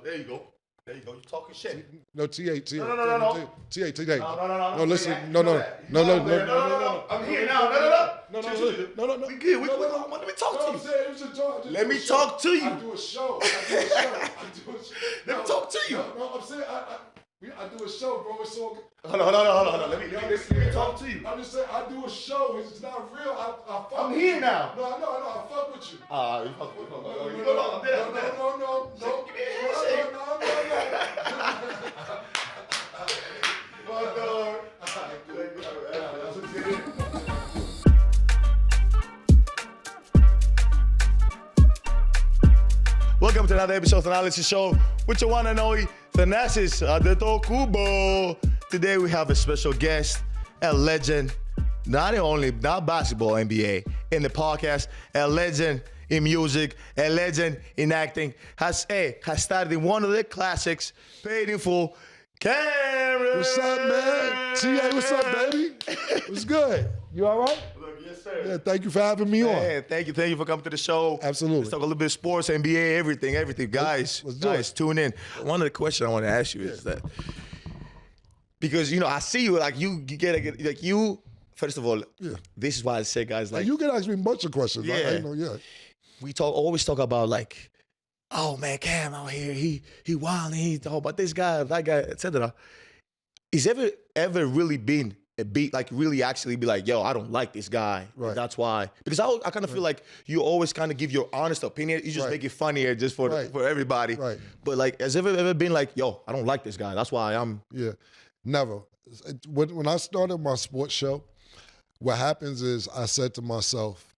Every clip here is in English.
There you go. There you go. You talking shit. No, T.A. No. No, listen. No. No. I'm here now. No. We good. Let me talk to you. Let me talk to you. I do a show. Let me talk to you. No, I'm saying I do a show, bro. It's all. Hold on. Let me talk to you. I'm just saying I do a show. It's not real. I'm here now. No. I fuck with you. You fuck with me. No. Give me a handshake. Welcome to another episode of the Thanalysis show with your one and only Thanasis Antetokounmpo. Today we have a special guest, a legend, not basketball, NBA, in the podcast, a legend in music, a legend in acting, has started in one of the classics, Paid in Full. Cameron! What's up, man? T.A., what's up, baby? What's good? You all right? Look, yes, sir. Yeah, thank you for having me on. Thank you for coming to the show. Absolutely. Let's talk a little bit of sports, NBA, everything. Guys, let's do it. Tune in. One of the questions I want to ask you is that, because, I see you, first of all, this is why I say, guys, you can ask me a bunch of questions. Yeah. We always talk about, oh, man, Cam out here, he wild, he talk about this guy, that guy, etc. Is ever really been a beat, really actually be like, yo, I don't like this guy. Right. That's why. Because I kind of feel like you always kind of give your honest opinion. You just make it funnier just for everybody. Right. But has ever been like, yo, I don't like this guy. That's why I'm. Yeah, never. When I started my sports show, what happens is I said to myself,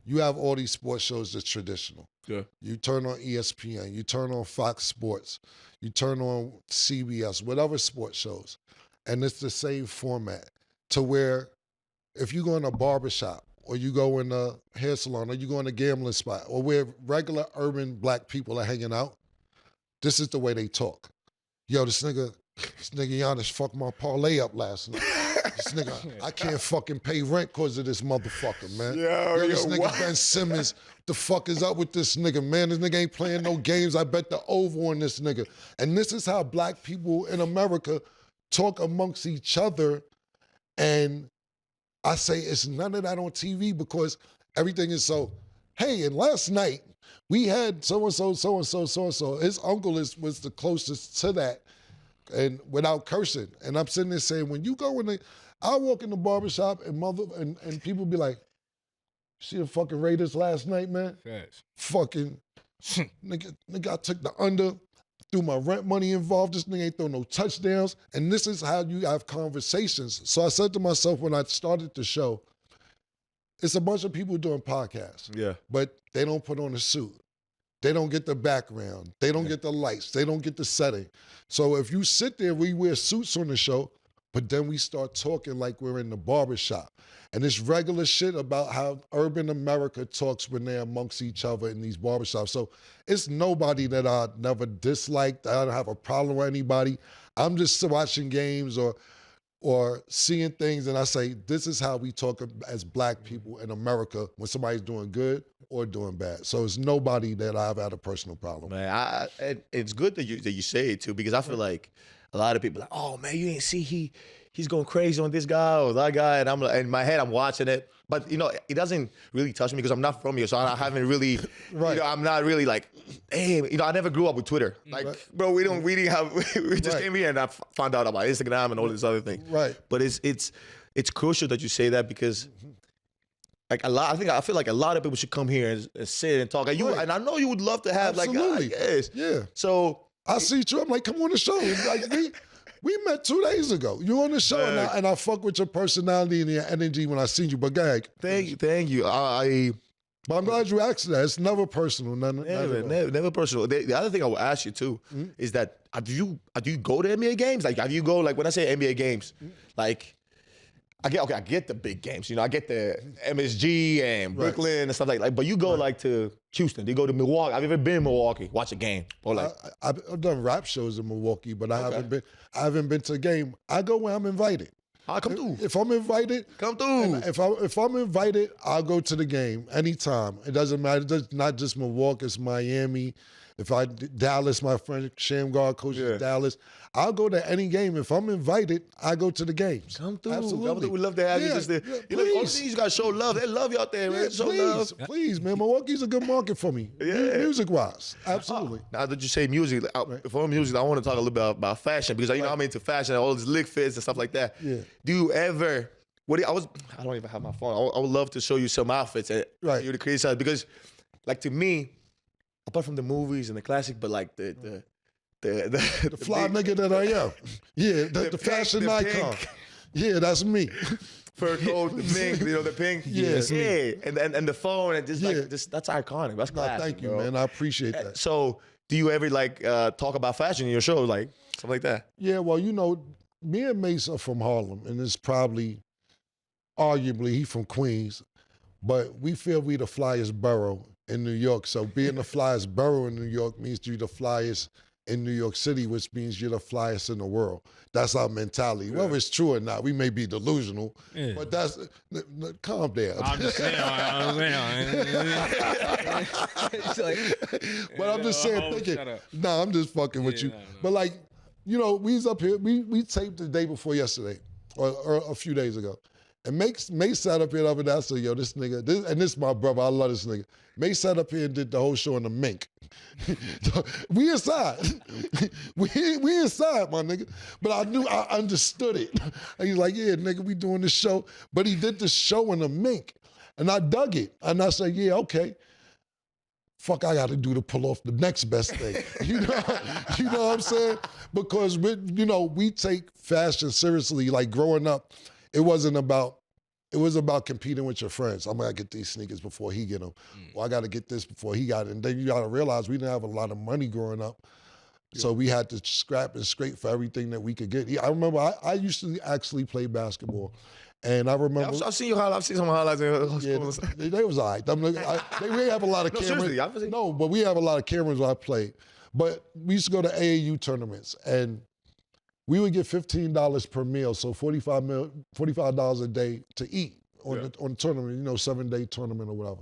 you have all these sports shows that's traditional. Yeah. You turn on ESPN, you turn on Fox Sports, you turn on CBS, whatever sports shows, and it's the same format to where if you go in a barbershop or you go in a hair salon or you go in a gambling spot or where regular urban black people are hanging out, this is the way they talk. Yo, this nigga Giannis fucked my parlay up last night. This nigga, I can't fucking pay rent because of this motherfucker, man. Yo, this nigga what? Ben Simmons, the fuck is up with this nigga, man? This nigga ain't playing no games. I bet the over on this nigga. And this is how black people in America talk amongst each other. And I say it's none of that on TV because everything is so, hey, and last night we had so-and-so. His uncle was the closest to that. And without cursing. And I'm sitting there saying, when you go in I walk in the barbershop and people be like, see the fucking Raiders last night, man? Yes. Fucking nigga, I took the under, threw my rent money involved. This nigga ain't throw no touchdowns. And this is how you have conversations. So I said to myself when I started the show, it's a bunch of people doing podcasts. Yeah. But they don't put on a suit. They don't get the background. They don't get the lights. They don't get the setting. So if you sit there, we wear suits on the show, but then we start talking like we're in the barbershop. And it's regular shit about how urban America talks when they're amongst each other in these barbershops. So it's nobody that I never disliked. I don't have a problem with anybody. I'm just watching games or seeing things and I say, this is how we talk as black people in America when somebody's doing good or doing bad. So it's nobody that I've had a personal problem. Man, it's good that you say it too, because I feel like a lot of people are like, oh man, you ain't see he's going crazy on this guy or that guy, and I'm like, in my head I'm watching it, but it doesn't really touch me because I'm not from here, so I haven't really, I'm not really like, hey, I never grew up with Twitter, bro. We didn't have, we just came here and I found out about Instagram and all this other thing, But it's crucial that you say that because. I feel like a lot of people should come here and sit and talk. And I know you would love to have Absolutely. Yeah. So I see you. I'm like, come on the show. We met 2 days ago. You on the show, and I fuck with your personality and your energy when I see you. But go ahead. Thank you. But I'm glad you asked that. It's never personal. Never personal. The other thing I will ask you too is that do you go to NBA games? Have you go when I say NBA games, I get the big games. I get the MSG and Brooklyn and stuff like that. But you go to Houston. Do you go to Milwaukee? Have you ever been in Milwaukee? Watch a game? Or I've done rap shows in Milwaukee, but I haven't been to a game. I go when I'm invited. I'll come through. If I'm invited, come through. If I'm invited, I'll go to the game anytime. It doesn't matter. It's not just Milwaukee. It's Miami. If Dallas, my friend Shamgar coaches Dallas, I'll go to any game. If I'm invited, I go to the games. Come through. Absolutely. We love to have you. Just you know, honestly, you got to show love. They love you out there, man. Show love. Please, man. Milwaukee's a good market for me. Music-wise. Absolutely. Now that you say music, if I'm music, I want to talk a little bit about fashion because you know I'm into fashion, all these lick fits and stuff like that. Yeah. Do you ever? I don't even have my phone. I would love to show you some outfits and you to criticize because, like to me, apart from the movies and the classic, but like the fly nigga that I am. Yeah, the fashion icon. Pink. Yeah, that's me. Fur coat, the pink, you know, the pink. And the phone and just that's iconic. That's classic. Thank you, man. I appreciate that. So, do you ever like talk about fashion in your show, like something like that? Yeah, well, you know, me and Mace are from Harlem, and it's probably, arguably, he from Queens, but we feel we the flyest borough in New York. So being the flyest borough in New York means you're the flyest in New York City, which means you're the flyest in the world. That's our mentality. Yeah. Whether it's true or not, we may be delusional, but that's, calm down. I'm just saying. But I'm just saying, thinking, I'm just fucking with you. But like, you know, we was up here, we taped the day before yesterday, or a few days ago. And Mace sat up here the other day. I said, yo, this nigga, this is my brother. I love this nigga. Mace sat up here and did the whole show in the mink. We inside. we inside, my nigga. But I understood it. And he's like, yeah, nigga, we doing this show. But he did the show in the mink. And I dug it. And I said, yeah, okay. Fuck, I got to do to pull off the next best thing. You know what I'm saying? Because, we take fashion seriously. Like growing up, it was about competing with your friends. I'm gonna get these sneakers before he get them. Well, I gotta get this before he got it. And then you gotta realize we didn't have a lot of money growing up. So we had to scrap and scrape for everything that we could get. I remember I used to actually play basketball. And I remember... I've seen you highlights. I've seen some highlights. They was all right. They really have a lot of cameras. No, but we have a lot of cameras when I played. But we used to go to AAU tournaments, and we would get $15 per meal, so $45 a day to eat on the tournament, 7-day tournament or whatever.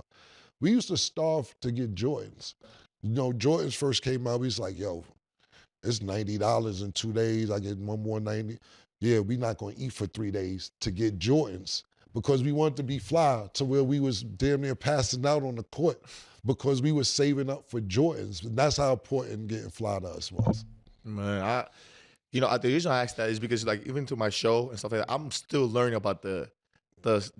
We used to starve to get Jordans. Jordans first came out, we was like, yo, it's $90 in 2 days, I get one more 90. Yeah, we not gonna eat for 3 days to get Jordans because we wanted to be fly to where we was damn near passing out on the court because we was saving up for Jordans. And that's how important getting fly to us was. Man, the reason I asked that is because, like, even to my show and stuff like that, I'm still learning about the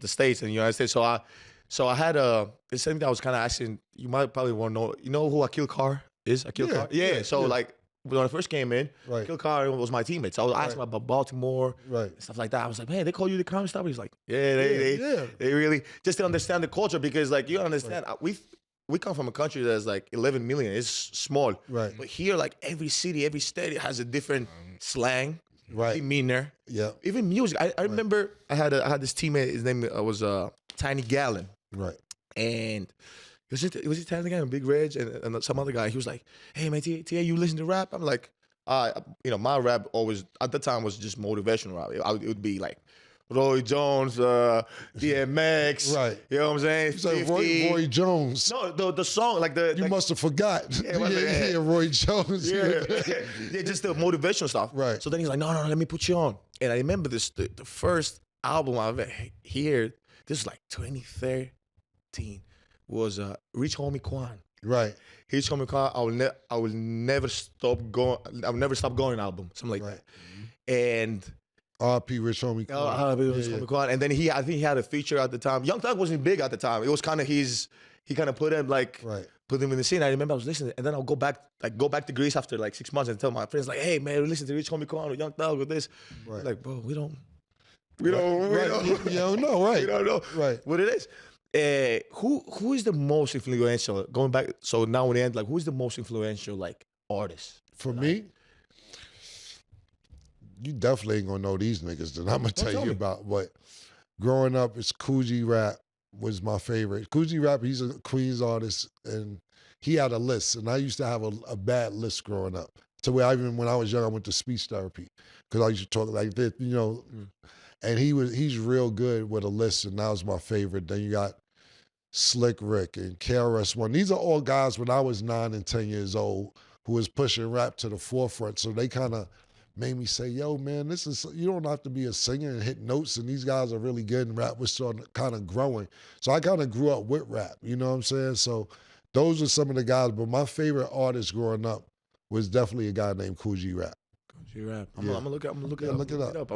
States and the United States. So I had the same thing I was kind of asking. You might probably want to know. You know who Akil Carr is? Akil Carr? Yeah. Like, when I first came in, Akil Carr was my teammate. So I was asking about Baltimore and stuff like that. I was like, man, they call you the crime stopper? He's like, they really, just to understand the culture because, like, you understand, we come from a country that's like 11 million. It's small. Right. But here, like every city, every state has a different slang, demeanor. Yeah. Even music. I remember I had this teammate, his name was Tiny Gallon. Right. And it was Tiny Gallon, Big Reg, and some other guy. He was like, hey man, T.A., you listen to rap? I'm like, my rap always, at the time, was just motivational rap. It would be like, Roy Jones, DMX, right? You know what I'm saying? You said Roy Jones. No, the song, like you must have forgot. Yeah, Roy Jones. Yeah, just the motivational stuff. Right. So then he's like, no, let me put you on. And I remember the first album I ever heard. This was like 2013. Was Rich Homie Quan. Right. Rich Homie Quan. I will never stop going. I will never stop going album. Something like that. And. R.P. Rich Homie Quan. Homie Quan. And then I think he had a feature at the time. Young Thug wasn't big at the time. It was kind of he kind of put him put him in the scene. I remember I was listening, and then I'll go back to Greece after like 6 months and tell my friends like, hey man, listen to Rich Homie Quan or Young Thug with this. Right. Like, bro, we don't know, right? We don't know what it is. Who is the most influential? Going back, so now in the end, like, who is the most influential like artist for me? You definitely ain't gonna know these niggas that I'm gonna tell you about. But growing up, it's Coogee Rap was my favorite. Coogee Rap, he's a Queens artist, and he had a list, and I used to have a bad list growing up. To where even when I was young, I went to speech therapy because I used to talk like this, And he's real good with a list, and that was my favorite. Then you got Slick Rick and KRS-One. These are all guys when I was 9 and 10 years old who was pushing rap to the forefront. So they kind of made me say, yo, man, you don't have to be a singer and hit notes, and these guys are really good, and rap was sort of kind of growing. So I kind of grew up with rap, you know what I'm saying? So those are some of the guys, but my favorite artist growing up was definitely a guy named Kool G Rap. Rap. I'm gonna look it up. I'm gonna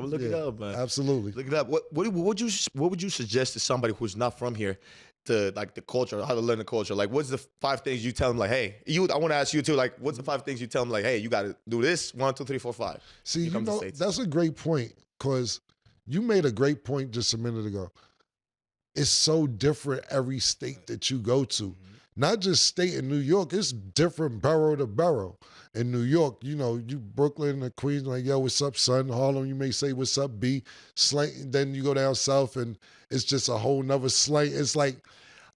look it up, man. Absolutely. Look it up. What would you suggest to somebody who's not from here to like the culture, how to learn the culture? Like, what's the 5 things you tell them? Like, hey, I want to ask you too. Like, what's the 5 things you tell them? Like, hey, you got to do this. 1, 2, 3, 4, 5. See, that's a great point because you made a great point just a minute ago. It's so different every state that you go to. Not just state in New York, it's different borough to borough. In New York, you Brooklyn and Queens, like, yo, what's up, son? Harlem, you may say, what's up, B? Slang, then you go down south and it's just a whole nother slang. It's like,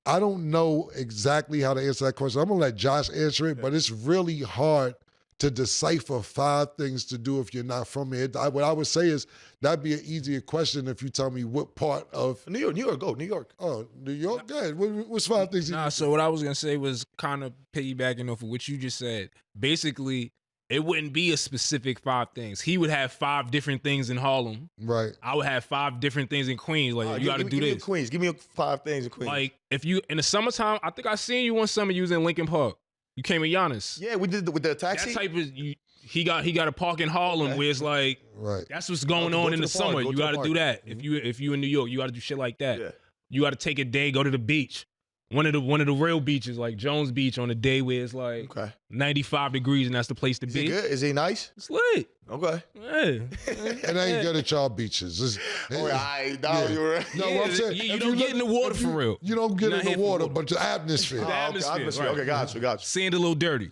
I don't know exactly how to answer that question. I'm gonna let Josh answer it, but it's really hard to decipher 5 things to do if you're not from here. What I would say is that'd be an easier question if you tell me what part of New York, go New York. Oh, New York. Good. What's 5 things? So what I was gonna say was kind of piggybacking off of what you just said. Basically, it wouldn't be a specific 5 things. He would have 5 different things in Harlem. Right. I would have 5 different things in Queens. Like, you got to do this. Queens. Give me 5 things in Queens. Like, if you in the summertime, I think I seen you one summer using Lincoln Park. You came with Giannis. Yeah, we did with the taxi. That type of he got a park in Harlem where it's like, right. That's what's going on in the summer. You got to do that. Mm-hmm. If you in New York, you got to do shit like that. Yeah. You got to take a day, go to the beach. One of the real beaches, like Jones Beach, on a day where it's like 95 degrees and that's the place to be. Is he good? Is he nice? It's lit. Okay. Yeah. And I ain't good at y'all beaches. You're right. No, what I'm saying, you don't get in the water for real. You don't get in the water, but the atmosphere. The atmosphere. Okay, got you. Sand a little dirty.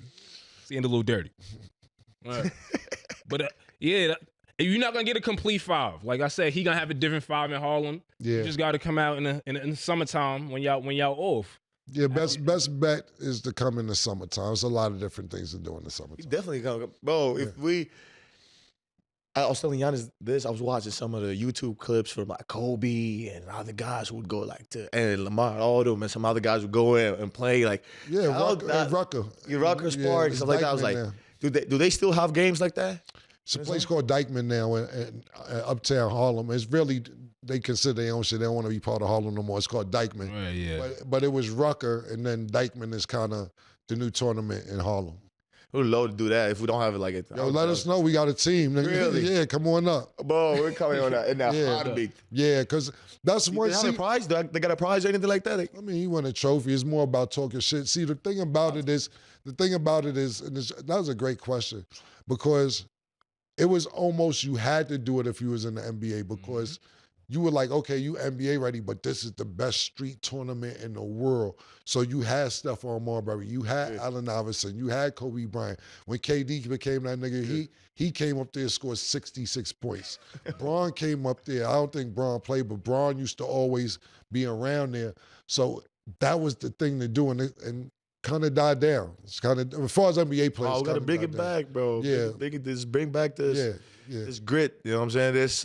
Right. But yeah, you're not gonna get a complete 5. Like I said, he gonna have a different 5 in Harlem. Yeah. You just gotta come out in the summertime when y'all off. Yeah, best bet is to come in the summertime. There's a lot of different things to do in the summertime. Definitely come, bro. If I was telling Giannis this. I was watching some of the YouTube clips from like Kobe and other guys who would go like and Lamar, all of them, and some other guys would go in and play like Rucker Park, stuff like that. I was like, do they still have games like that? It's a place called Dyckman now in uptown Harlem. It's really, they consider their own shit. They don't want to be part of Harlem no more. It's called Dyckman. Right, yeah. But it was Rucker, and then Dyckman is kind of the new tournament in Harlem. We'd love to do that if we don't have it like it. Yo, let us know. We got a team. Really? Yeah, come on up. Bro, we're coming on that in that heartbeat. Yeah, because that's one. They have a prize? They got a prize or anything like that? I mean, he won a trophy. It's more about talking shit. See, the thing about it is, and that was a great question, because it was almost, you had to do it if you was in the NBA, because you were like, okay, you NBA ready, but this is the best street tournament in the world. So you had Stephon Marbury, you had Allen Iverson, you had Kobe Bryant. When KD became that nigga, he came up there and scored 66 points. Bron came up there. I don't think Bron played, but Bron used to always be around there. So that was the thing to do, and kind of died down. It's kind of, as far as NBA players. Oh, we got to bring it back, bro. Yeah. Bring back this. This grit, you know what I'm saying? This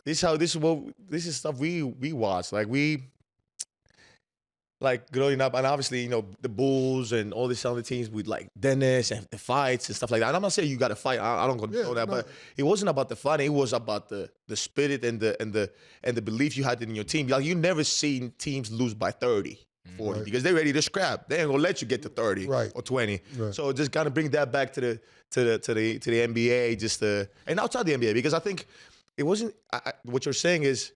this is stuff we watch. Like growing up, and obviously, the Bulls and all these other teams with like Dennis and the fights and stuff like that. And I'm not saying you got to fight. I don't know that, but it wasn't about the fighting. It was about the spirit and the belief you had in your team. Like, you never seen teams lose by 30. 40 because they're ready to scrap. They ain't gonna let you get to 30 or 20. Right. So just gotta bring that back to the NBA, and outside the NBA, because I think it wasn't what you're saying is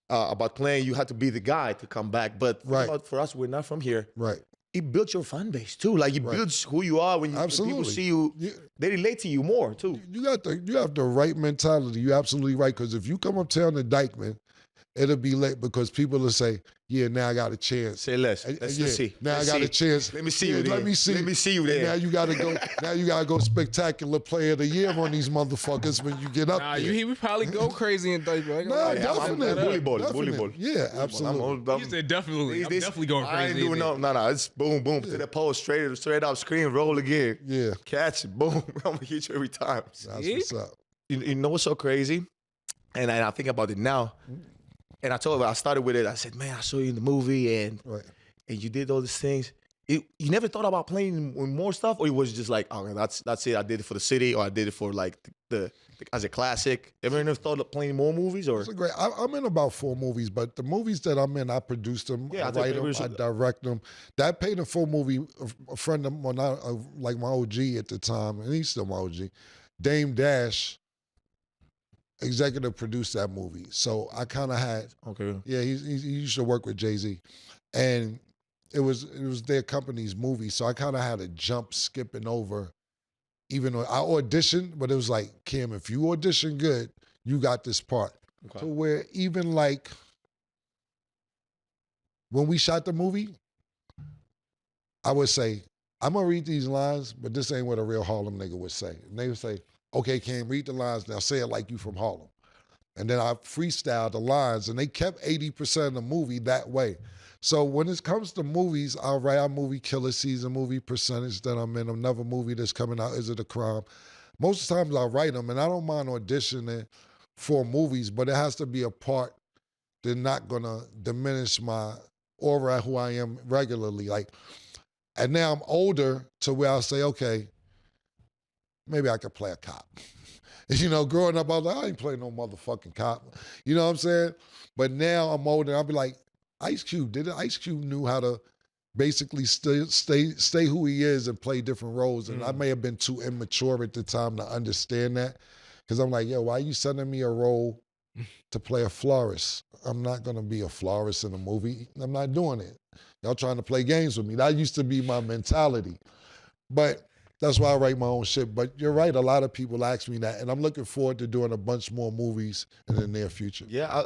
about playing. You had to be the guy to come back, but for us, we're not from here. Right. It built your fan base too. Like, it builds who you are when people see you. They relate to you more too. You have the right mentality. You're absolutely right, because if you come uptown to Dyckman, it'll be late, because people will say, yeah, now I got a chance. Say less. Let's see. Now I got a chance. Let me see you there. Let me see you there. Now you gotta go spectacular player of the year on these motherfuckers when you get up there. He would probably go crazy in Dyckman. Definitely. Bully ball. Yeah, absolutely. You said definitely. I'm definitely going crazy. I ain't doing no. It's boom, boom. To the post, straight up, screen, roll again. Yeah. Catch it, boom. I'm gonna hit you every time. That's what's up. You know what's so crazy? And I think about it now. And I told him, I started with it. I said, man, I saw you in the movie and you did all these things. You never thought about playing with more stuff, or it was just like, oh, that's it. I did it for the city, or I did it for like the as a classic. Ever thought of playing more movies? Or I'm in about 4 movies, but the movies that I'm in, I produce them, I write them, I direct them. That Paid in Full movie, a friend of mine, like my OG at the time, and he's still my OG, Dame Dash, executive produced that movie. So I kind of had, he used to work with Jay-Z, and it was their company's movie. So I kind of had to jump skipping over. Even though I auditioned, but it was like, Kim, if you audition good, you got this part. To where even like when we shot the movie, I would say, I'm gonna read these lines, but this ain't what a real Harlem nigga would say. And they would say, okay, Kim, read the lines, now say it like you from Harlem. And then I freestyled the lines, and they kept 80% of the movie that way. So when it comes to movies, I'll write a movie killer season, movie percentage that I'm in, another movie that's coming out, Is It a Crime? Most of the times I write them, and I don't mind auditioning for movies, but it has to be a part that's not gonna diminish my aura at who I am regularly. Like, and now I'm older to where I'll say, okay, maybe I could play a cop. You know, growing up, I was like, I ain't playing no motherfucking cop. You know what I'm saying? But now I'm older, and I'll be like, Ice Cube did it. Ice Cube knew how to basically stay who he is and play different roles. And I may have been too immature at the time to understand that. Because I'm like, yo, why are you sending me a role to play a florist? I'm not going to be a florist in a movie. I'm not doing it. Y'all trying to play games with me. That used to be my mentality. But that's why I write my own shit. But you're right, a lot of people ask me that, and I'm looking forward to doing a bunch more movies in the near future. Yeah,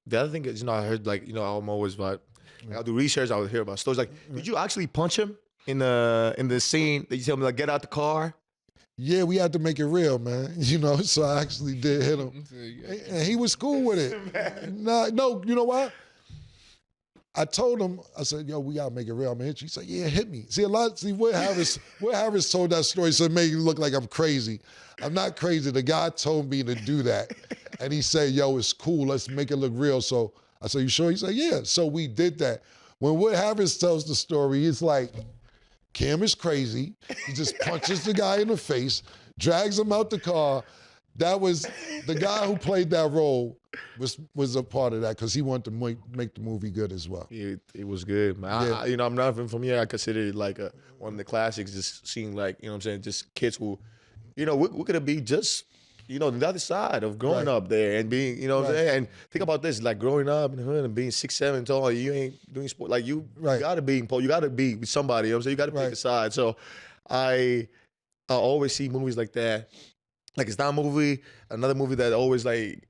the other thing is, I heard like, I'm always like, I'll do research, I'll hear about stories. Like, did you actually punch him in the scene that you tell me, like, get out the car? Yeah, we had to make it real, man. So I actually did hit him. And he was cool with it. No, you know what? I told him, I said, yo, we gotta make it real. I'm gonna hit you. He said, yeah, hit me. Will Harris told that story, so it made it look like I'm crazy. I'm not crazy. The guy told me to do that. And he said, yo, it's cool. Let's make it look real. So I said, you sure? He said, yeah. So we did that. When Will Harris tells the story, it's like, Cam is crazy. He just punches the guy in the face, drags him out the car. That was the guy who played that role was a part of that because he wanted to make the movie good as well. It was good, man. Yeah. I'm not even from here. I consider it like one of the classics. Just seeing like, what I'm saying, just kids who, we're gonna be just, the other side of growing up there and being, what I'm saying. And think about this, like growing up in the hood and being 6'7" tall, you ain't doing sport. Like you gotta be with somebody. You got to pick a side. So I always see movies like that. Like it's that movie, another movie that always like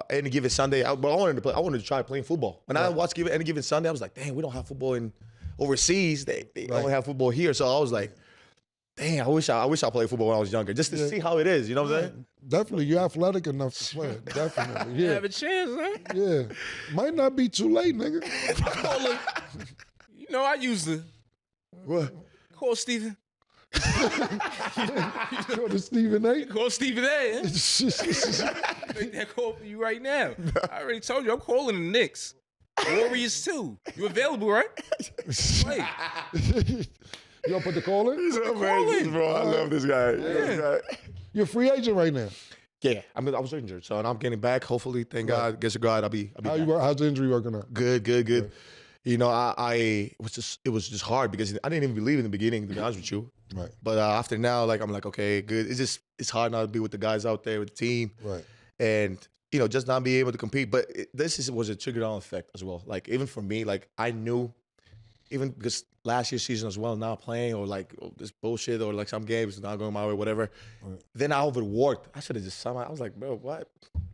Any Given Sunday. I wanted to try playing football. When I watched Any Given Sunday, I was like, dang, we don't have football in overseas. They only have football here. So I was like, dang, I wish I played football when I was younger, just to see how it is. You know what I'm saying? Definitely, you're athletic enough to play it. Definitely, yeah. You have a chance, huh? Yeah, might not be too late, nigga. I used to call Stephen. Go to Stephen A. Call Stephen A. Make that call for you right now. I already told you I'm calling the Knicks. Warriors too. You available, right? Wait. You gonna put the call in? He's amazing, bro. I love this guy. Yeah. You're a free agent right now. Yeah, I was injured, so and I'm getting back. Hopefully, thank God. Guess God, I'll be back. How's the injury working out? Good. Right. It was just hard because I didn't even believe in the beginning, to be honest with you. Right. But after now, like I'm like, okay, good. It's hard now to be with the guys out there with the team. Right. And just not be able to compete. But this was a trigger-down effect as well. Like even for me, like I knew, even because last year's season as well, not playing or like this bullshit or like some games not going my way, whatever. Right. Then I overworked. I should have just I was like, bro, what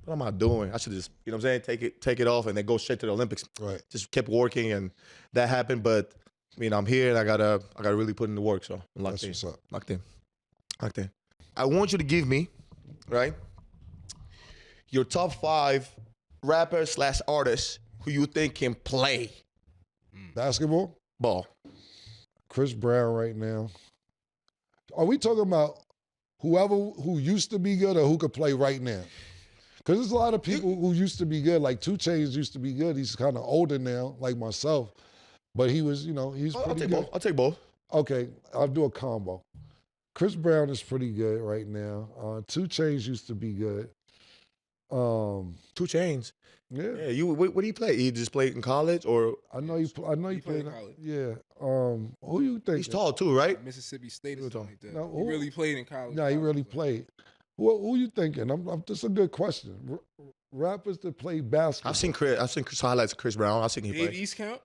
am I doing? I should just, what I'm saying, take it off and then go straight to the Olympics. Right. Just kept working and that happened. But I'm here and I gotta really put in the work. So I'm locked in. That's what's up. Locked in. I want you to give me, right, your top 5 rappers / artists who you think can play basketball. Ball. Chris Brown right now. Are we talking about whoever who used to be good or who could play right now? Because there's a lot of people who used to be good. Like 2 Chainz used to be good. He's kind of older now, like myself. But he was, he's I'll pretty take good. both. I'll take both. Okay, I'll do a combo. Chris Brown is pretty good right now. 2 Chainz used to be good. 2 Chainz. Yeah. Yeah. What do you play? He just played in college, or I know you He played played. in college. Yeah. Who you think? he's tall too, right? Mississippi State or Who something like that. No, He who- really played in college. No, he really played. Who you thinking? That's a good question. Rappers that play basketball. I've seen Chris highlights of Chris Brown. I've seen him Dave play. East count?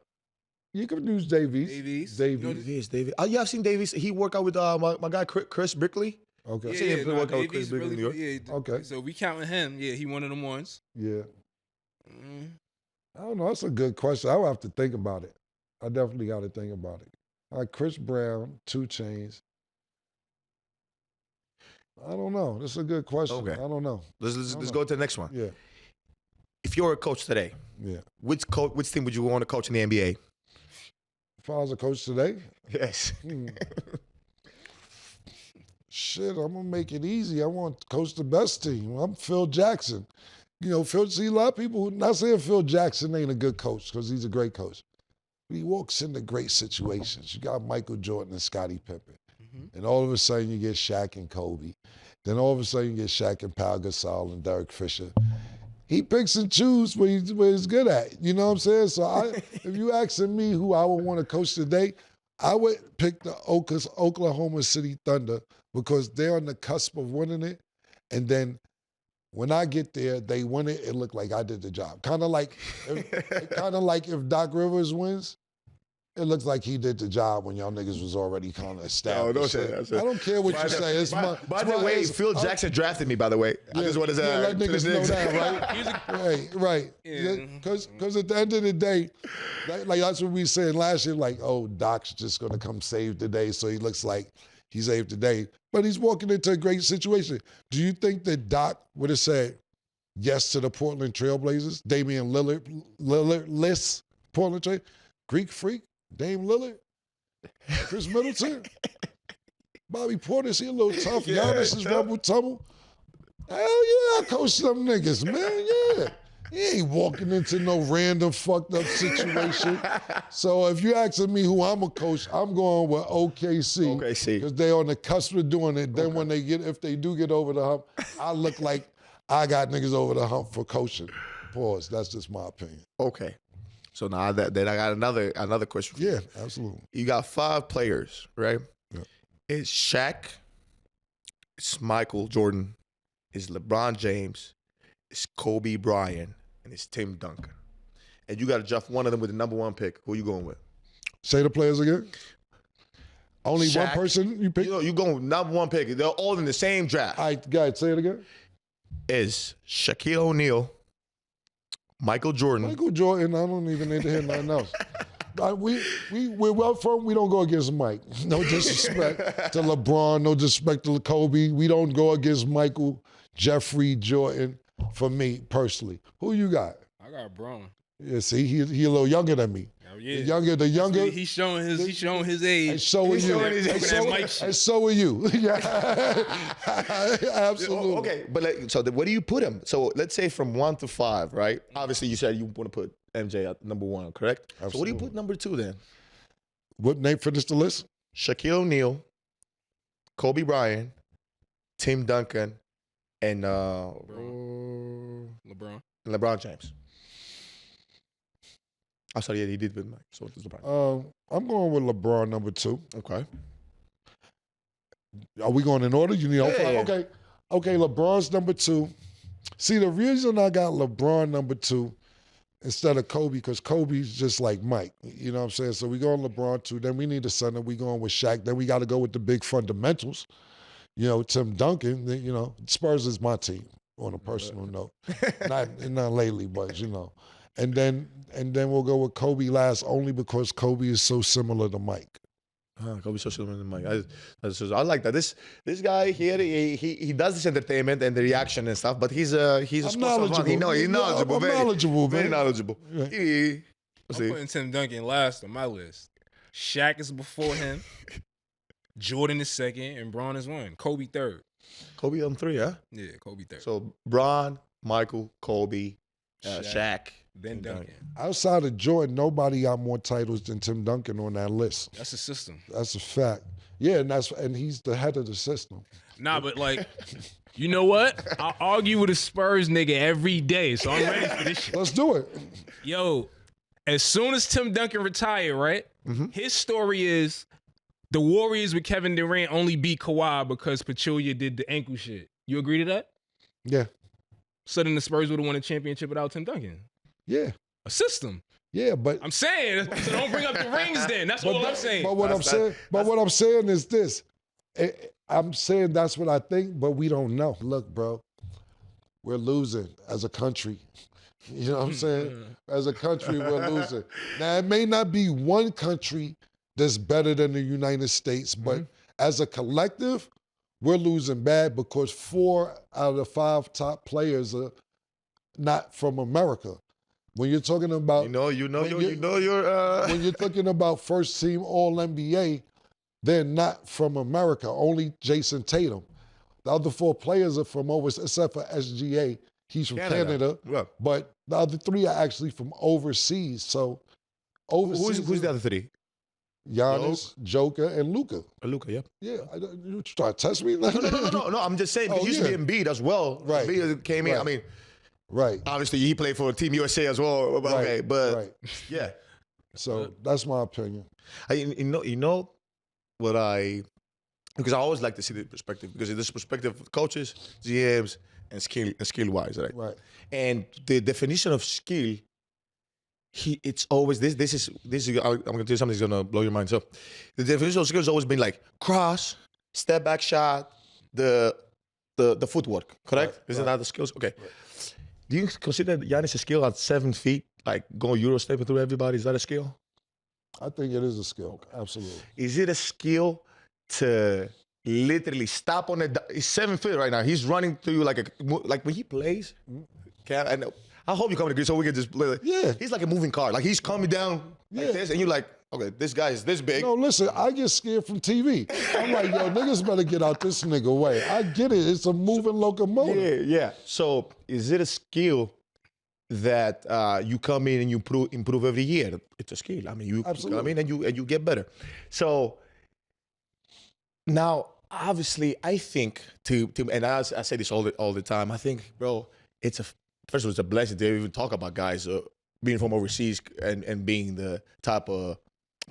You can use Davies. Davies. Davies. Oh, yeah, I've seen Davies. He worked out with my guy Chris Brickley. Okay. Yeah. seen him work out with Chris Brickley in New York. Yeah, Okay. So we counting him. Yeah, he one of them ones. Yeah. Mm. I don't know. That's a good question. I would have to think about it. I definitely got to think about it. All right, Chris Brown, 2 Chainz. I don't know. That's a good question. Okay. I don't know. Let's know. go to the next one. Yeah. If you're a coach today, Yeah. which team would you want to coach in the NBA? If I was a coach today, Yes. shit, I'm gonna make it easy. I want to coach the best team. I'm Phil Jackson. See, a lot of people not saying Phil Jackson ain't a good coach because he's a great coach. He walks into great situations. You got Michael Jordan and Scottie Pippen. And all of a sudden you get Shaq and Kobe. Then all of a sudden you get Shaq and Pau Gasol and Derek Fisher. He picks and chooses what he's good at. You know what I'm saying? So if you asking me who I would want to coach today, I would pick the Oklahoma City Thunder because they're on the cusp of winning it. And then when I get there, they win it, it looked like I did the job. Kind of like if Doc Rivers wins, it looks like he did the job when y'all niggas was already kind of established. don't say that. I don't care what you say. It's By the way, Phil Jackson drafted me, by the way. I just want to say let niggas know that, right? Right. Yeah. Because at the end of the day, like that's what we said last year, like, oh, Doc's just going to come save the day, so he looks like he saved the day. But he's walking into a great situation. Do you think that Doc would have said yes to the Portland Trailblazers? Damian Lillard, Portland Trail, Greek Freak, Dame Lillard, Chris Middleton, Bobby Portis, he a little tough. Giannis is rubble tumble. Hell yeah, I coach them niggas, man, yeah. He ain't walking into no random fucked up situation. So if you asking me who I'm a coach, I'm going with OKC. Because they're on the cusp of doing it. Then when if they do get over the hump, I look like I got niggas over the hump for coaching. Pause. That's just my opinion. Okay. So now then I got another question for you. Yeah, absolutely. You got 5 players, right? Yeah. It's Shaq, it's Michael Jordan, it's LeBron James, it's Kobe Bryant, and it's Tim Duncan. And you got to draft one of them with the number 1 pick. Who you going with? Say the players again. Only Shaq, one person you pick? You going with number 1 pick. They're all in the same draft. All right, go ahead. Say it again. Is Shaquille O'Neal, Michael Jordan. Michael Jordan, I don't even need to hear nothing else. We're well from, we don't go against Mike. No disrespect to LeBron, no disrespect to Kobe. We don't go against Michael, Jeffrey, Jordan, for me personally. Who you got? I got Braun. Yeah, see, he a little younger than me. Oh, yeah. The younger. He's showing his age. And so are you. And so are you. Yeah. Absolutely. Okay, but so where do you put him? So let's say from 1 to 5, right? Obviously, you said you want to put MJ at number 1, correct? Absolutely. So what do you put number 2 then? What name finish the list? Shaquille O'Neal, Kobe Bryant, Tim Duncan, and LeBron James. Oh, sorry, yeah, he did with Mike. So it's LeBron. I'm going with LeBron number 2. Okay. Are we going in order? You need Yeah. Okay, LeBron's number 2. See, the reason I got LeBron number 2 instead of Kobe, because Kobe's just like Mike. You know what I'm saying? So we go on LeBron 2. Then we need a center. We going with Shaq. Then we got to go with the big fundamentals. Tim Duncan. Spurs is my team on a personal note. Not lately, but And then we'll go with Kobe last, only because Kobe is so similar to Mike. Kobe's so similar to Mike. I like that. This guy here, he does this entertainment and the reaction and stuff, but he's a knowledgeable. He's knowledgeable. I'm knowledgeable, very man. knowledgeable. Right. I'm putting Tim Duncan last on my list. Shaq is before him. Jordan is 2nd, and Braun is 1. Kobe 3rd. Kobe on 3, huh? Yeah, Kobe 3rd. So Bron, Michael, Kobe, Shaq, then Duncan. Outside of Jordan, nobody got more titles than Tim Duncan on that list. That's a system. That's a fact. Yeah, and he's the head of the system. Nah, but like, you know what? I argue with a Spurs nigga every day, so I'm ready for this shit. Let's do it. Yo, as soon as Tim Duncan retired, right? His story is the Warriors with Kevin Durant only beat Kawhi because Pachulia did the ankle shit. You agree to that? Yeah. So then the Spurs would have won a championship without Tim Duncan. Yeah. A system. Yeah, but I'm saying, so don't bring up the rings then. That's all I'm saying. But what I'm saying is this. I'm saying that's what I think, but we don't know. Look, bro, we're losing as a country. You know what I'm saying? As a country, we're losing. Now, it may not be one country that's better than the United States, but as a collective, we're losing bad because 4 out of the 5 top players are not from America. When you're talking about, you're when you're talking about first team All NBA, they're not from America. Only Jason Tatum. The other 4 players are from overseas, except for SGA. He's from Canada. Yeah. But the other 3 are actually from overseas. So overseas. Who's the other 3? Giannis, Joker, and Luka. Luka, yeah. Yeah, you try to test me? No. I'm just saying, because it used to be Embiid as well. Right. Embiid came in. I mean, right. Obviously, he played for Team USA as well. Right. Okay, but right. yeah. So that's my opinion. You know what because I always like to see the perspective, because it's the perspective of coaches, GMs, and skill wise, right? Right. And the definition of skill, it's always this is I'm gonna tell you something that's gonna blow your mind. So the definition of skill has always been like cross, step back shot, the footwork, correct? Isn't that the skills? Okay. Right. Do you consider Giannis a skill at 7 feet, like going Euro stepping through everybody? Is that a skill? I think it is a skill, absolutely. Is it a skill to literally stop on he's 7 feet right now. He's running through like when he plays. And I hope you come to agree so we can just play. Yeah. He's like a moving car. Like he's coming down like this, and you're like, okay, this guy is this big. No, listen, I get scared from TV. I'm like, yo, niggas better get out this nigga way. I get it. It's a moving locomotive. Yeah. So is it a skill that you come in and you improve every year? It's a skill. I mean, you come in and you get better. So now, obviously, I think and I say this all the time. I think, bro, first of all, it's a blessing to even talk about guys being from overseas and being the type of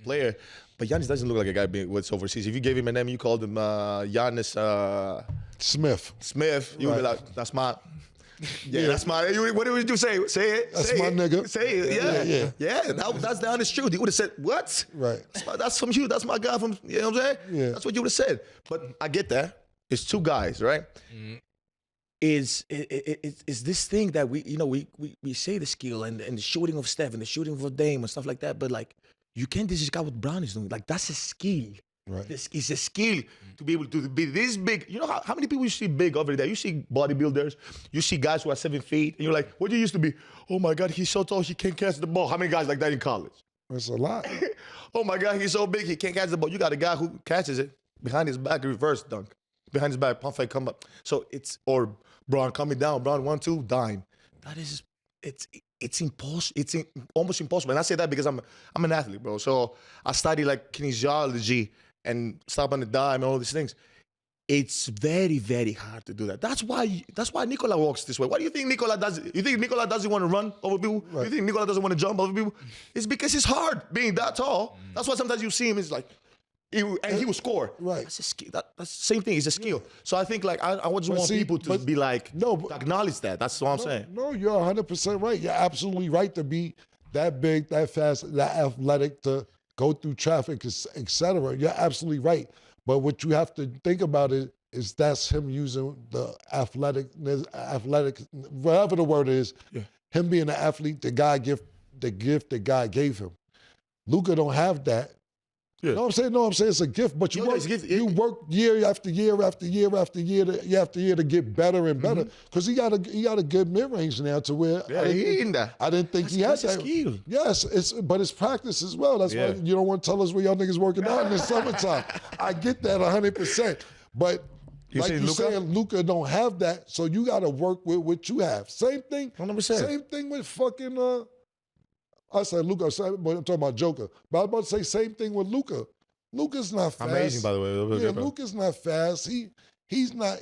player. But Giannis doesn't look like a guy what's overseas. If you gave him a name, you called him Giannis Smith, you would be like, that's my. Yeah, that's my. What would you say? Say it. That's my nigga. Say it. Yeah. That's the honest truth. You would have said, "What? Right. That's from you. That's my guy from." You know what I'm saying? Yeah. That's what you would have said. But I get that. It's 2 guys, right? Mm-hmm. Is this thing that we say the skill and the shooting of Steph and the shooting of Dame and stuff like that, but like you can't disregard what Brown is doing. Like that's a skill. Right. This is a skill to be able to be this big. You know how many people you see big over there? You see bodybuilders, you see guys who are 7 feet, and you're like, what do you used to be? Oh my God, he's so tall, he can't catch the ball. How many guys like that in college? That's a lot. Oh my God, he's so big, he can't catch the ball. You got a guy who catches it behind his back, reverse dunk. Behind his back, pump fake, come up. So or Braun coming down, Braun 1-2, dime. That is, it's impossible. It's almost impossible. And I say that because I'm an athlete, bro. So I study like kinesiology and stop on the dime and all these things. It's very, very hard to do that. That's why Nikola walks this way. Why do you think Nikola does it? You think Nikola doesn't want to run over people? Right. You think Nikola doesn't want to jump over people? It's because it's hard being that tall. That's why sometimes you see him, it's like, he will score. Right. That's a skill. That's the same thing. It's a skill. So I think like I just want people to be like, to acknowledge that. That's what I'm saying. No, you're 100% right. You're absolutely right to be that big, that fast, that athletic, to go through traffic, etc. You're absolutely right. But what you have to think about is that's him using the athletic, whatever the word is, him being an athlete, the gift that God gave him. Luka don't have that. Yeah. No, I'm saying it's a gift, but you work year after year after year after year to get better and better. Because he got a good mid-range now to where I didn't think he had that. Skill. Yes, but it's practice as well. That's why you don't want to tell us where y'all niggas working out in the summertime. I get that 100%. But You like saying you Luka? saying, Luka don't have that, so you got to work with what you have. Same thing. 100%. Same thing with fucking. I said Luka, but I'm talking about Joker. But I was about to say same thing with Luka. Luka's not fast. Amazing, by the way. Yeah, Luka's not fast. He's not.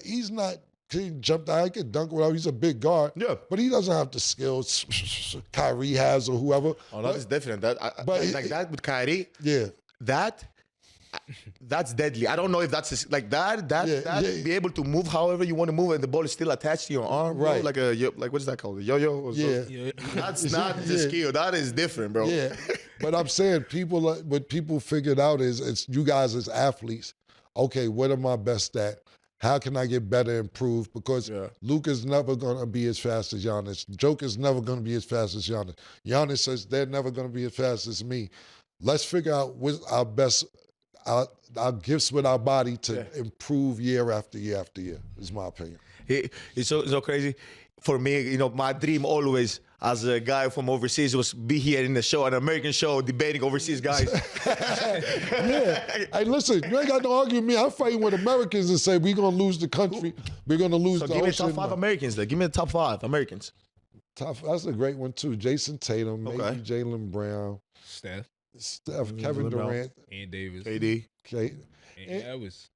He jumped out. He could dunk without. He's a big guard. Yeah. But he doesn't have the skills Kyrie has or whoever. Oh, that is different. That with Kyrie. Yeah. That's deadly. I don't know if that's like that. Be able to move however you want to move, and the ball is still attached to your arm, bro. Right? Like what's that called? A yo-yo? Or Yeah. Yeah. That's not the skill. That is different, bro. Yeah. But I'm saying what people figured out is it's you guys as athletes. Okay, what am I best at? How can I get better, improve? Because Luka's never going to be as fast as Giannis. Joker's never going to be as fast as Giannis. Giannis says they're never going to be as fast as me. Let's figure out what's our best, our gifts with our body to improve year after year after year, is my opinion. It's so crazy. For me, my dream always, as a guy from overseas, was be here in the show, an American show, debating overseas guys. Yeah. Hey, listen, you ain't got no argument with me. I'm fighting with Americans and say we're going to lose the country. We're going to lose the So give me the ocean. top 5 Americans. Give me the top 5 Americans. That's a great one, too. Jason Tatum, maybe Jaylen Brown. Steph, Kevin Durant. and Davis. KD. And that was.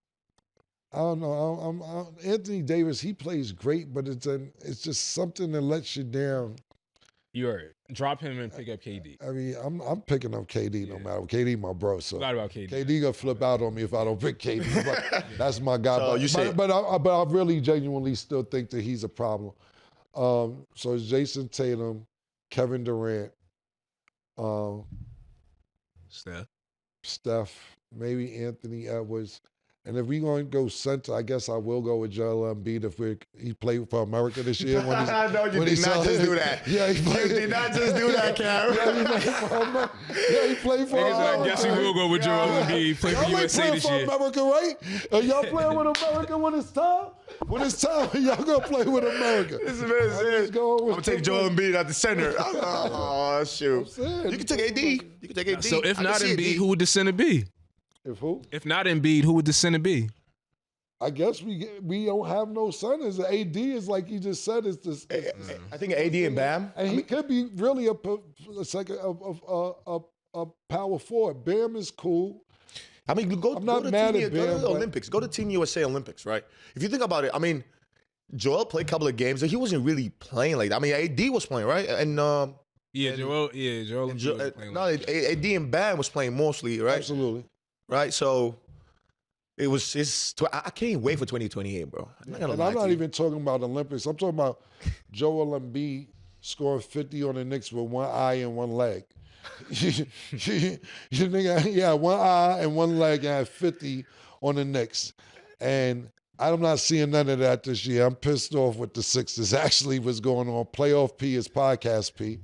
I don't know. Anthony Davis, he plays great, but it's just something that lets you down. You're right. Drop him and pick up KD. I mean, I'm picking up KD no matter. KD my bro, so Forgot about KD. KD gonna flip out on me if I don't pick KD. But that's my guy. So but I really genuinely still think that he's a problem. So it's Jason Tatum, Kevin Durant, Steph, maybe Anthony Edwards. And if we're going to go center, I guess I will go with Joel Embiid if he played for America this year. No, you did not just do that. Yeah, he played. You did not just do that, Cam. He played for I guess he will go with Joel Embiid. Play for y'all USA playing this for year. America, right? Y'all playing with America when it's time? When it's time, y'all going to play with America. This man said, I'm going to take Joel Embiid at the center. Oh, shoot. You can take AD. You can take AD. So if not Embiid, who would the center be? If who? If not Embiid, who would the center be? I guess we don't have no centers. AD is like you just said. I think AD and Bam. And he could be really a power forward. Bam is cool. I mean, go to the Olympics. Go to Team USA Olympics, right? If you think about it, I mean, Joel played a couple of games. He wasn't really playing like that. I mean, AD was playing, right? And Joel was playing. No, AD and Bam was playing mostly, right? Absolutely. Right, so I can't wait for 2028, bro. I'm not even talking about Olympics. I'm talking about Joel Embiid scoring 50 on the Knicks with one eye and one leg. You think he had one eye and one leg and had 50 on the Knicks. And I'm not seeing none of that this year. I'm pissed off with the Sixers. Actually, what's going on? Playoff P is podcast P.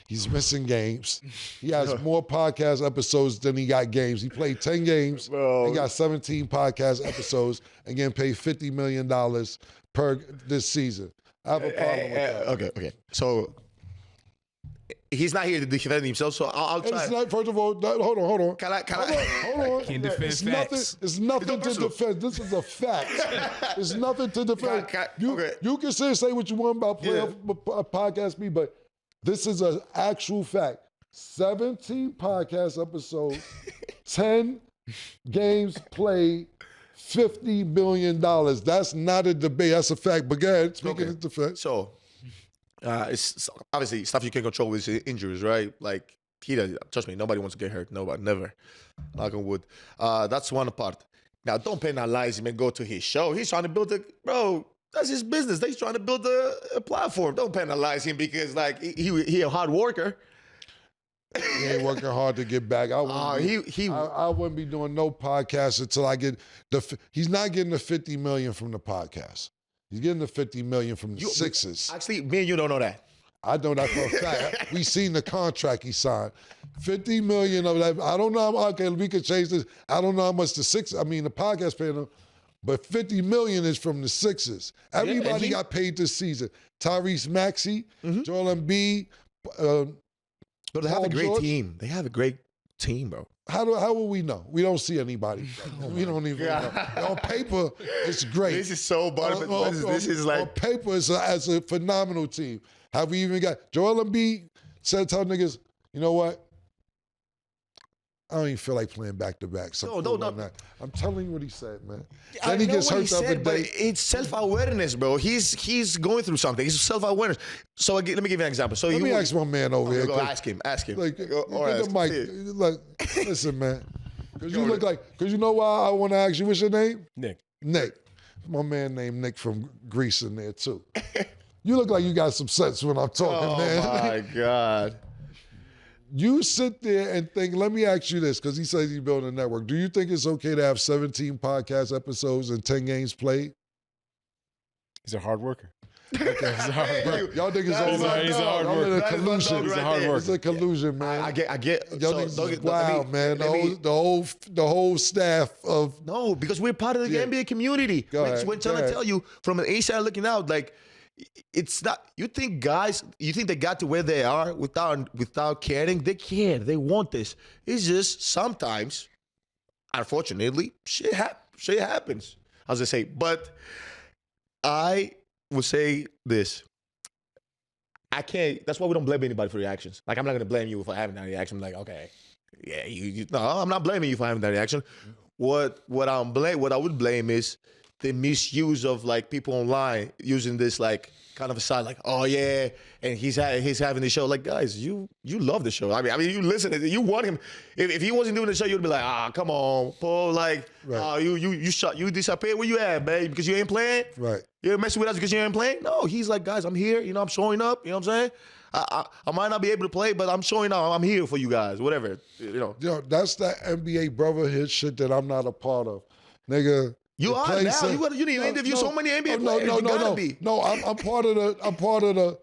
He's missing games. He has more podcast episodes than he got games. He played 10 games. Bro. He got 17 podcast episodes and getting paid $50 million per this season. I have a problem with that. Okay. So he's not here to defend himself, so I'll try. It's not, first of all, hold on. Can I? Hold on. Can't defend facts. It's nothing to defend. This is a fact. It's nothing to defend. You can say what you want about podcast me, but this is an actual fact. 17 podcast episodes, 10 games played, $50 million. That's not a debate. That's a fact. But go ahead, speaking of defense. So, it's obviously stuff you can control with injuries, right? Like, he does. Trust me, nobody wants to get hurt. Nobody, never. Knock on wood. That's one part. Now, don't penalize him and go to his show. He's trying to build bro, that's his business. He's trying to build a platform. Don't penalize him because, like, he a hard worker. He ain't working hard to get back. I wouldn't be doing no podcast until I get he's not getting the $50 million from the podcast. He's getting the $50 million from the Sixers. Actually, me and you don't know that. I know that for a fact. We seen the contract he signed. $50 million of that. I don't know. Okay, we could change this. I don't know how much the podcast paying him. But $50 million is from the Sixers. Everybody got paid this season. Tyrese Maxey, Joel Embiid. But they have a great team. They have a great team, bro. How will we know? We don't see anybody. We don't even know. On paper, it's great. This is so bad. This is like on paper, it's a phenomenal team. Have we even got Joel Embiid said, tell niggas, you know what? I don't even feel like playing back-to-back. No. I'm telling you what he said, man. I Then he know gets what hurt the other said, but day. it's self-awareness, bro. He's going through something. It's self-awareness. So let me give you an example. So Let me ask my man over here. Go ask him. Like, Or get ask the mic. him. Look, listen, man. Because you know why I want to ask you, what's your name? Nick. Nick. My man named Nick from Greece in there, too. You look like you got some sense when I'm talking, man. Oh, my God. You sit there and think, let me ask you this, because he says he's building a network. Do you think it's okay to have 17 podcast episodes and 10 games played? He's a hard worker. Okay. Y'all niggas He's a hard y'all in a worker. collusion. He's a hard worker. It's a collusion, man. I get. Y'all So, niggas don't is get- wild, man. The whole staff of No, because we're part of the NBA community. Go ahead, When trying go to ahead. tell you from an inside looking out, like it's not. You think they got to where they are without caring? They care. They want this. It's just sometimes, unfortunately, shit happens. I was gonna say, but I would say this. I can't. That's why we don't blame anybody for reactions. Like I'm not gonna blame you for having that reaction. I'm like, okay, yeah, no, I'm not blaming you for having that reaction. What I would blame is the misuse of like people online using this like kind of a side, like, oh yeah, and he's having the show. Like, guys, you love the show. I mean, you listen to it. You want him. If he wasn't doing the show, you'd be like, come on, Paul. Like, Right. you disappear. Where you at, man? Because you ain't playing. right. You messing with us because you ain't playing? No, he's like, guys, I'm here. I'm showing up. You know what I'm saying? I might not be able to play, but I'm showing up. I'm here for you guys. Whatever. Yo, that's that NBA brotherhood shit that I'm not a part of, nigga. You the are place now. that- You need to interview so many NBA players. No, You gotta be. No, I'm part of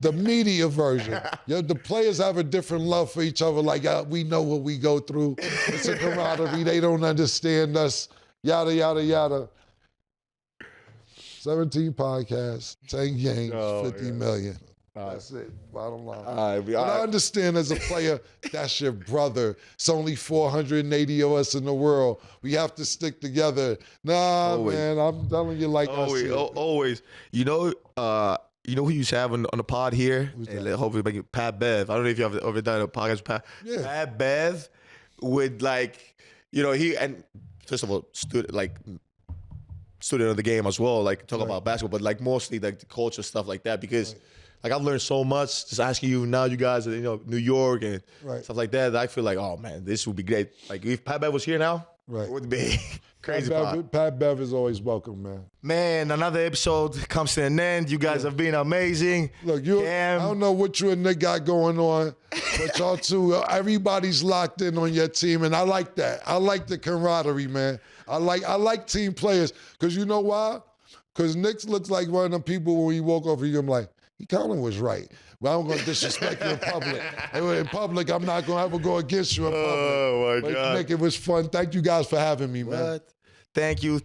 the media version. Yeah, the players have a different love for each other. Like we know what we go through. It's a camaraderie. They don't understand us. Yada yada yada. 17 podcasts, 10 games, Oh, 50 million. That's it. Bottom line. But I understand as a player, that's your brother. It's only 480 of us in the world. We have to stick together. Nah, Always. man, I'm telling you like I said. Always. You know who you used to have on the pod here? And hopefully make it Pat Bev. I don't know if you have ever done a podcast with Pat. Yeah. Pat Bev would like, he, and first of all, student of the game as well, like talk about basketball, but like mostly like the culture stuff like that, because like I've learned so much just asking you. Now you guys are, New York and stuff like that. I feel like, oh man, this would be great. Like if Pat Bev was here now, it would be crazy. Pat Bev is always welcome, man. Man, another episode comes to an end. You guys have been amazing. Look, I Cam. don't know what you and Nick got going on, but y'all two, everybody's locked in on your team, and I like that. I like the camaraderie, man. I like team players, because you know why? Because Nick looks like one of them people when he woke up, I'm like, he kind of was right. Well, I'm going to disrespect you in public. In public, I'm not going to ever go against you in public. Oh, my God. Nick, it was fun. Thank you guys for having me, man. What? Thank you,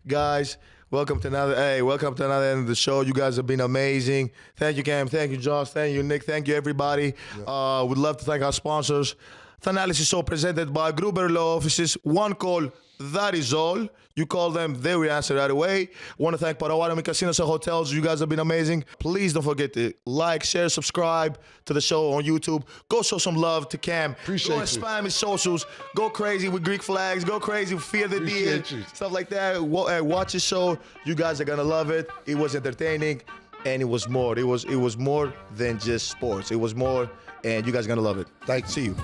guys. Welcome to another end of the show. You guys have been amazing. Thank you, Cam. Thank you, Josh. Thank you, Nick. Thank you, everybody. We'd love to thank our sponsors. Thanalysis show presented by Gruber Law Offices. One call, that is all. You call them, they will answer right away. Want to thank Potawatomi Casinos and Hotels. You guys have been amazing. Please don't forget to like, share, subscribe to the show on YouTube. Go show some love to Cam. Appreciate Go and you. spam his socials. Go crazy with Greek flags. Go crazy with Fear the Deer. Appreciate you. Stuff like that. Watch his show. You guys are going to love it. It was entertaining, and it was more. It was more than just sports. It was more, and you guys are going to love it. Thank you. See you.